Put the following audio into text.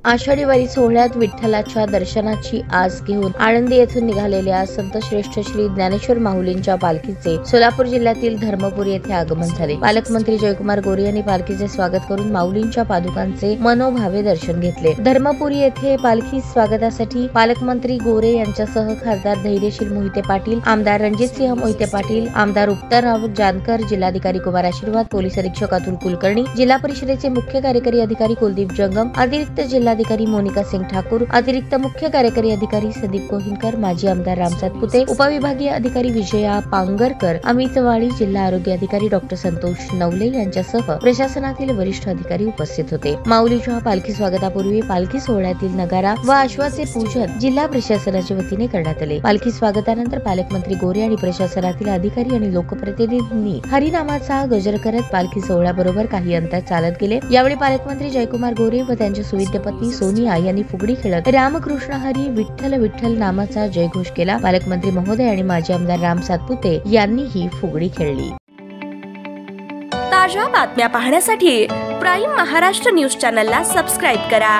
आषाढी वारी सोहळ्यात विठ्ठलाच्या दर्शनाची आस घेऊन आळंदी येथून निघालेल्या संत श्रेष्ठ श्री ज्ञानेश्वर माऊलींच्या पालखीचे सोलापूर जिल्ह्यातील धर्मपुरी येथे आगमन झाले। पालकमंत्री जयकुमार गोरे यांनी पालखीचे स्वागत करून माऊलींच्या पादुकांचे मनोभावे दर्शन घेतले। धर्मपुरी येथे पालखी स्वागतासाठी पालकमंत्री गोरे यांच्यासह खासदार धैर्यशील मोहिते पाटील, आमदार रणजितसिंह मोहिते पाटील, आमदार उत्तरराव जानकर, जिल्हाधिकारी कुमार आशीर्वाद, पोलीस अधीक्षक अतुल कुलकर्णी, जिल्हा परिषदेचे मुख्य कार्यकारी अधिकारी कुलदीप जंगम, अतिरिक्त जिल्हाधिकारी मोनिका सिंग ठाकूर, अतिरिक्त मुख्य कार्यकारी अधिकारी संदीप कोहिनकर, माजी आमदार राम सातपुते, उपविभागीय अधिकारी विजया पांगरकर, अमित वाळी, जिल्हा आरोग्य अधिकारी डॉक्टर संतोष नवले यांच्यासह प्रशासनातील वरिष्ठ अधिकारी उपस्थित होते। माऊलीच्या पालखी स्वागतापूर्वी पालखी सोहळ्यातील नगारा व आश्वाचे पूजन जिल्हा प्रशासनाच्या वतीने करण्यात आले। पालखी स्वागतानंतर पालकमंत्री गोरे आणि प्रशासनातील अधिकारी आणि लोकप्रतिनिधींनी हरिनामाचा गजर करत पालखी सोहळ्याबरोबर काही अंतर चालत गेले। यावेळी पालकमंत्री जयकुमार गोरे व त्यांच्या सुविद्य पत्नी सोनिया यांनी फुगडी खेळत रामकृष्ण हरी विठ्ठल विठ्ठल नामाचा जयघोष केला। पालकमंत्री महोदय आणि माजी आमदार राम सातपुते यांनी ही फुगडी खेळली। ताज्या बातम्या पाहण्यासाठी प्राईम महाराष्ट्र न्यूज चॅनलला सबस्क्राईब करा।